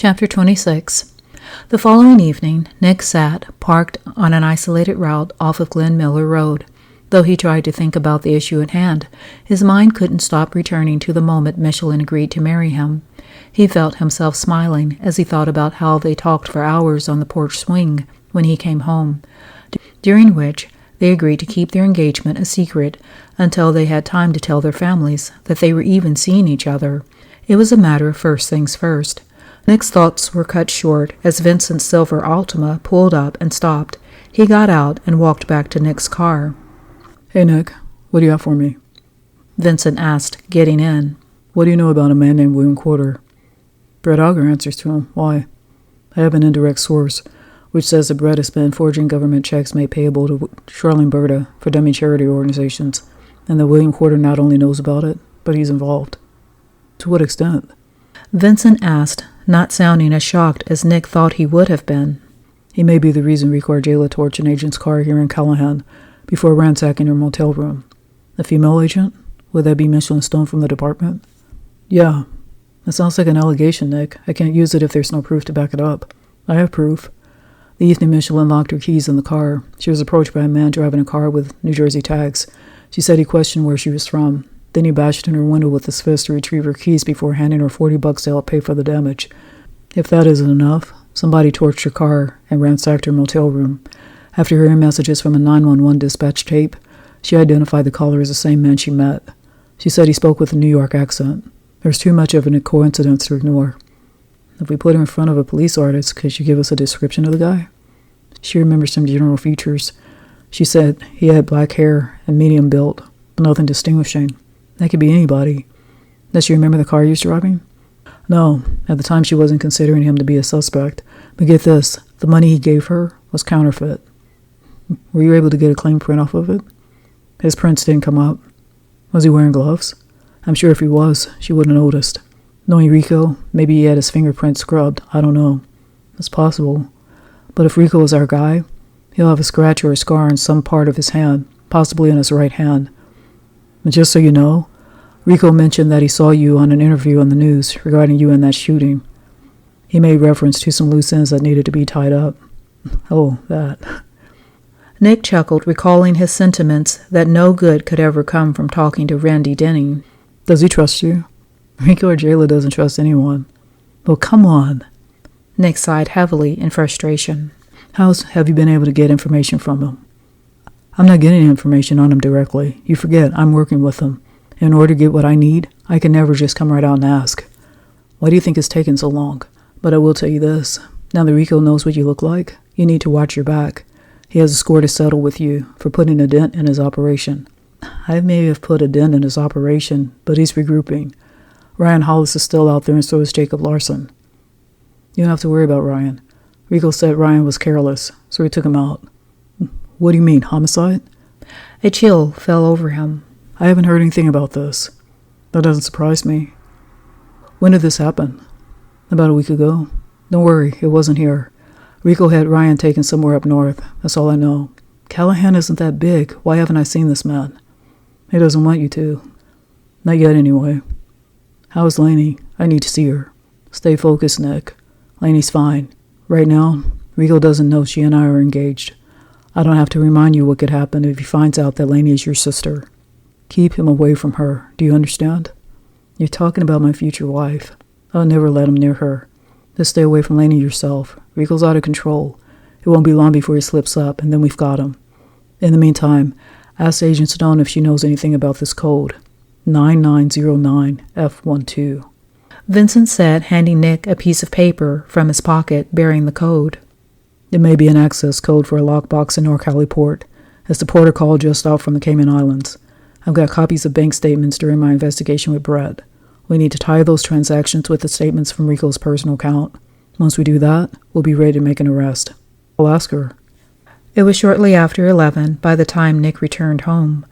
Chapter 26. The following evening, Nick sat, parked on an isolated route off of Glen Miller Road. Though he tried to think about the issue at hand, his mind couldn't stop returning to the moment Michelin agreed to marry him. He felt himself smiling as he thought about how they talked for hours on the porch swing when he came home, during which they agreed to keep their engagement a secret until they had time to tell their families that they were even seeing each other. It was a matter of first things first. Nick's thoughts were cut short as Vincent's silver Altima pulled up and stopped. He got out and walked back to Nick's car. "Hey, Nick, what do you have for me?" Vincent asked, getting in. "What do you know about a man named William Quarter?" "Brett Auger answers to him. Why?" "I have an indirect source, which says that Brett has been forging government checks made payable to Charlene Berta for dummy charity organizations, and that William Quarter not only knows about it, but he's involved." "To what extent?" Vincent asked, not sounding as shocked as Nick thought he would have been. "He may be the reason Riko Arjela torched an agent's car here in Callahan before ransacking her motel room." "A female agent? Would that be Michelin Stone from the department?" "Yeah. That sounds like an allegation, Nick. I can't use it if there's no proof to back it up." "I have proof. The evening Michelin locked her keys in the car, she was approached by a man driving a car with New Jersey tags. She said he questioned where she was from. Then he bashed in her window with his fist to retrieve her keys before handing her $40 to help pay for the damage. If that isn't enough, somebody torched her car and ransacked her motel room. After hearing messages from a 911 dispatch tape, she identified the caller as the same man she met. She said he spoke with a New York accent. There's too much of a coincidence to ignore. If we put her in front of a police artist, could you give us a description of the guy?" She remembers some general features. She said he had black hair and medium build, but nothing distinguishing. That could be anybody. Does she remember the car he was driving? No, at the time she wasn't considering him to be a suspect. But get this, the money he gave her was counterfeit. Were you able to get a clean print off of it? His prints didn't come up. Was he wearing gloves? I'm sure if he was, she wouldn't have noticed. Knowing Riko, maybe he had his fingerprints scrubbed. I don't know. It's possible. But if Riko is our guy, he'll have a scratch or a scar on some part of his hand, possibly on his right hand. And just so you know, Riko mentioned that he saw you on an interview on the news regarding you in that shooting. He made reference to some loose ends that needed to be tied up. Oh, that. Nick chuckled, recalling his sentiments that no good could ever come from talking to Randy Denning. Does he trust you? Riko Arjela doesn't trust anyone. Well, come on. Nick sighed heavily in frustration. How have you been able to get information from him? I'm not getting information on him directly. You forget, I'm working with him. In order to get what I need, I can never just come right out and ask. Why do you think it's taken so long? But I will tell you this. Now that Riko knows what you look like, you need to watch your back. He has a score to settle with you for putting a dent in his operation. I may have put a dent in his operation, but he's regrouping. Ryan Hollis is still out there, and so is Jacob Larson. You don't have to worry about Ryan. Riko said Ryan was careless, so he took him out. What do you mean, homicide? A chill fell over him. I haven't heard anything about this. That doesn't surprise me. When did this happen? About a week ago. Don't worry, it wasn't here. Riko had Ryan taken somewhere up north. That's all I know. Callahan isn't that big. Why haven't I seen this man? He doesn't want you to. Not yet, anyway. How is Lainey? I need to see her. Stay focused, Nick. Lainey's fine. Right now, Riko doesn't know she and I are engaged. I don't have to remind you what could happen if he finds out that Lainey is your sister. Keep him away from her. Do you understand? You're talking about my future wife. I'll never let him near her. Just stay away from Lainey yourself. Riko's out of control. It won't be long before he slips up, and then we've got him. In the meantime, ask Agent Stone if she knows anything about this code. 9909F12. Vincent said, handing Nick a piece of paper from his pocket bearing the code. It may be an access code for a lockbox in Norcali Port. It's the porter called just out from the Cayman Islands. I've got copies of bank statements during my investigation with Brett. We need to tie those transactions with the statements from Riko's personal account. Once we do that, we'll be ready to make an arrest. I'll ask her. It was shortly after 11 by the time Nick returned home.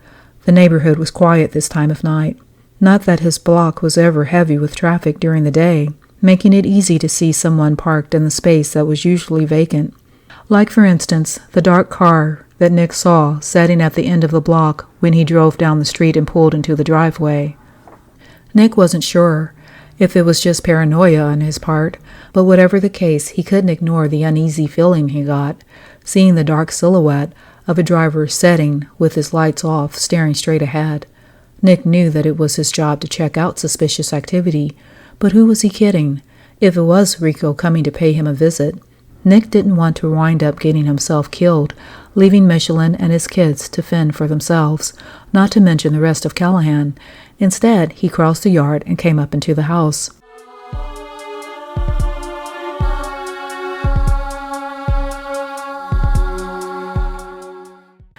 The neighborhood was quiet this time of night. Not that his block was ever heavy with traffic during the day, making it easy to see someone parked in the space that was usually vacant. Like, for instance, the dark car that Nick saw sitting at the end of the block when he drove down the street and pulled into the driveway. Nick wasn't sure if it was just paranoia on his part, but whatever the case, he couldn't ignore the uneasy feeling he got, seeing the dark silhouette of a driver sitting with his lights off, staring straight ahead. Nick knew that it was his job to check out suspicious activity, but who was he kidding? If it was Riko coming to pay him a visit, Nick didn't want to wind up getting himself killed, leaving Michelin and his kids to fend for themselves, not to mention the rest of Callahan. Instead, he crossed the yard and came up into the house.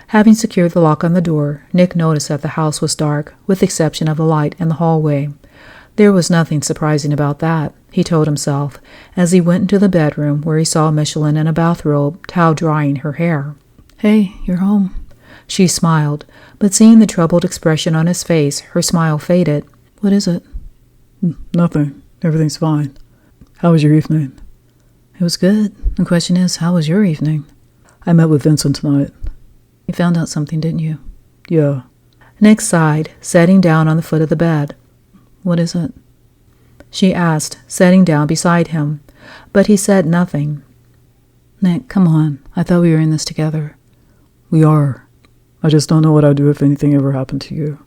Having secured the lock on the door, Nick noticed that the house was dark, with the exception of the light in the hallway. There was nothing surprising about that, he told himself, as he went into the bedroom where he saw Michelin in a bathrobe, towel-drying her hair. "Hey, you're home." She smiled, but seeing the troubled expression on his face, her smile faded. "What is it?" "Nothing. Everything's fine. How was your evening?" "It was good. The question is, how was your evening?" "I met with Vincent tonight." "You found out something, didn't you?" "Yeah." Nick sighed, sitting down on the foot of the bed. "What is it?" she asked, sitting down beside him, but he said nothing. "Nick, come on. I thought we were in this together." "We are. I just don't know what I'd do if anything ever happened to you."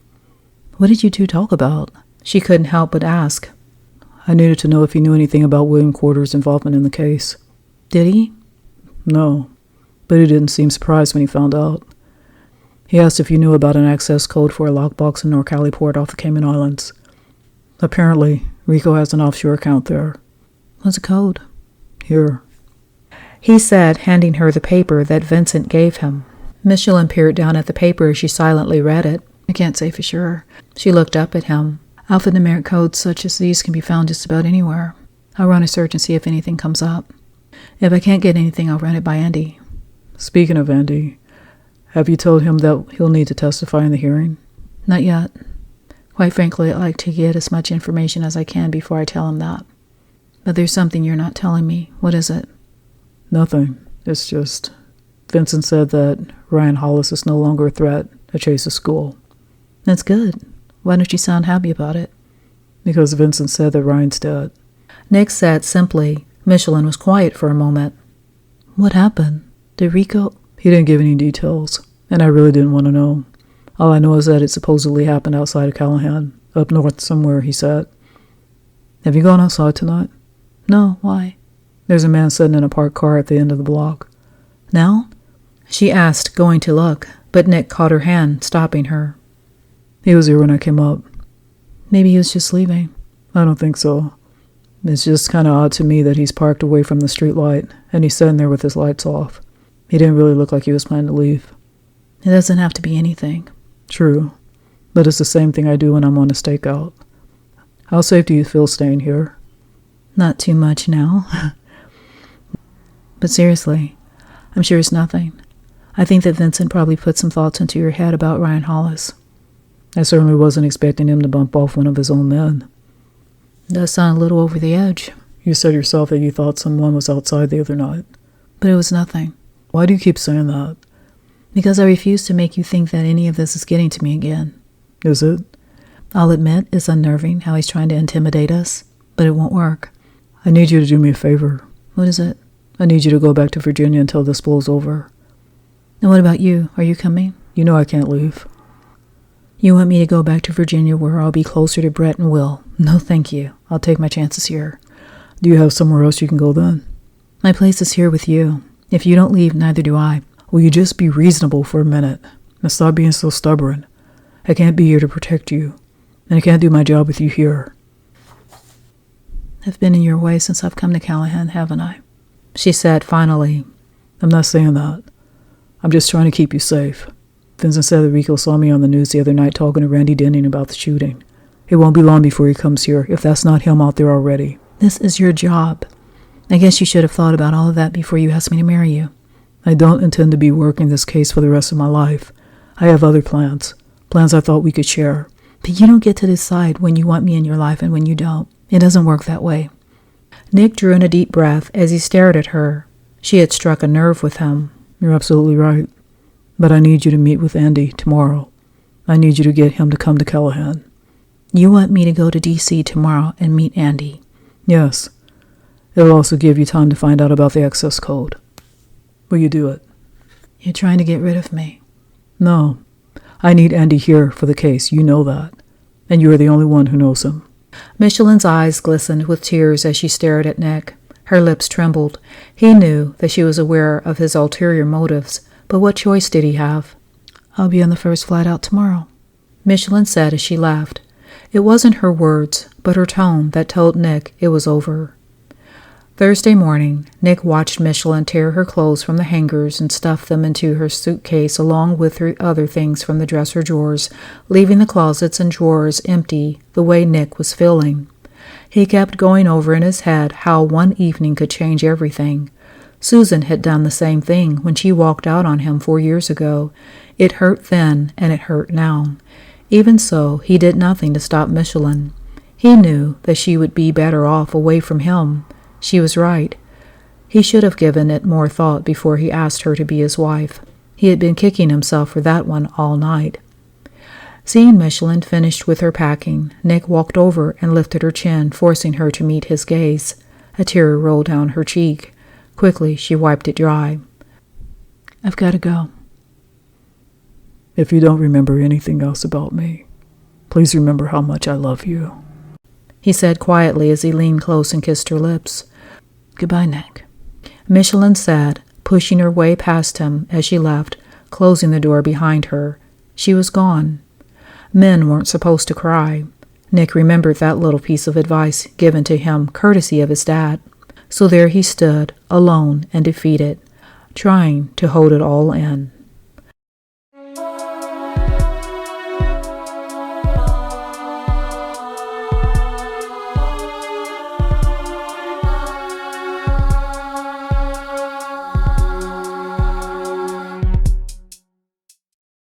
"What did you two talk about?" She couldn't help but ask. "I needed to know if he knew anything about William Corder's involvement in the case." "Did he?" "No, but he didn't seem surprised when he found out. He asked if you knew about an access code for a lockbox in Norcali Port off the Cayman Islands. Apparently, Riko has an offshore account there." "What's the code?" "Here." he said, handing her the paper that Vincent gave him. Michelin peered down at the paper as she silently read it. "I can't say for sure." She looked up at him. "Alphanumeric codes such as these can be found just about anywhere. I'll run a search and see if anything comes up. If I can't get anything, I'll run it by Andy." "Speaking of Andy, have you told him that he'll need to testify in the hearing?" "Not yet. Quite frankly, I like to get as much information as I can before I tell him that. But there's something you're not telling me. What is it?" "Nothing. It's just Vincent said that Ryan Hollis is no longer a threat at Chase's school." "That's good. Why don't you sound happy about it?" "Because Vincent said that Ryan's dead." Nick said simply. Michelin was quiet for a moment. "What happened? Did Riko—" "He didn't give any details, and I really didn't want to know. All I know is that it supposedly happened outside of Callahan, up north somewhere, he said." "Have you gone outside tonight?" "No, why?" "There's a man sitting in a parked car at the end of the block." "Now?" she asked, going to look, but Nick caught her hand, stopping her. "He was here when I came up." "Maybe he was just leaving." "I don't think so. It's just kind of odd to me that he's parked away from the street light, and he's sitting there with his lights off. He didn't really look like he was planning to leave." "It doesn't have to be anything." "True, but it's the same thing I do when I'm on a stakeout. How safe do you feel staying here?" "Not too much now." "But seriously, I'm sure it's nothing. I think that Vincent probably put some thoughts into your head about Ryan Hollis." "I certainly wasn't expecting him to bump off one of his own men." "It does sound a little over the edge." "You said yourself that you thought someone was outside the other night." "But it was nothing." "Why do you keep saying that?" "Because I refuse to make you think that any of this is getting to me again." "Is it?" "I'll admit it's unnerving how he's trying to intimidate us, but it won't work." "I need you to do me a favor." "What is it?" "I need you to go back to Virginia until this blows over." "And what about you? Are you coming?" "You know I can't leave." "You want me to go back to Virginia where I'll be closer to Brett and Will?" "No, thank you. I'll take my chances here." "Do you have somewhere else you can go then?" "My place is here with you. If you don't leave, neither do I." "Will you just be reasonable for a minute and stop being so stubborn? I can't be here to protect you, and I can't do my job with you here." "I've been in your way since I've come to Callahan, haven't I?" she said finally. "I'm not saying that. I'm just trying to keep you safe. Vincent said that Riko saw me on the news the other night talking to Randy Denning about the shooting. It won't be long before he comes here, if that's not him out there already." "This is your job. I guess you should have thought about all of that before you asked me to marry you." "I don't intend to be working this case for the rest of my life. I have other plans I thought we could share." "But you don't get to decide when you want me in your life and when you don't. It doesn't work that way." Nick drew in a deep breath as he stared at her. She had struck a nerve with him. "You're absolutely right. But I need you to meet with Andy tomorrow. I need you to get him to come to Callahan." You want me to go to D.C. tomorrow and meet Andy? Yes. It'll also give you time to find out about the access code. Will you do it? You're trying to get rid of me. No. I need Andy here for the case. You know that. And you are the only one who knows him. Michelin's eyes glistened with tears as she stared at Nick. Her lips trembled. He knew that she was aware of his ulterior motives, but what choice did he have? I'll be on the first flight out tomorrow, Michelin said as she laughed. It wasn't her words, but her tone that told Nick it was over. Thursday morning, Nick watched Michelin tear her clothes from the hangers and stuff them into her suitcase along with her other things from the dresser drawers, leaving the closets and drawers empty the way Nick was feeling. He kept going over in his head how one evening could change everything. Susan had done the same thing when she walked out on him 4 years ago. It hurt then, and it hurt now. Even so, he did nothing to stop Michelin. He knew that she would be better off away from him. She was right. He should have given it more thought before he asked her to be his wife. He had been kicking himself for that one all night. Seeing Michelin finished with her packing, Nick walked over and lifted her chin, forcing her to meet his gaze. A tear rolled down her cheek. Quickly, she wiped it dry. I've got to go. If you don't remember anything else about me, please remember how much I love you, he said quietly as he leaned close and kissed her lips. Goodbye, Nick, Michelin said, pushing her way past him as she left, closing the door behind her. She was gone. Men weren't supposed to cry. Nick remembered that little piece of advice given to him courtesy of his dad. So there he stood, alone and defeated, trying to hold it all in.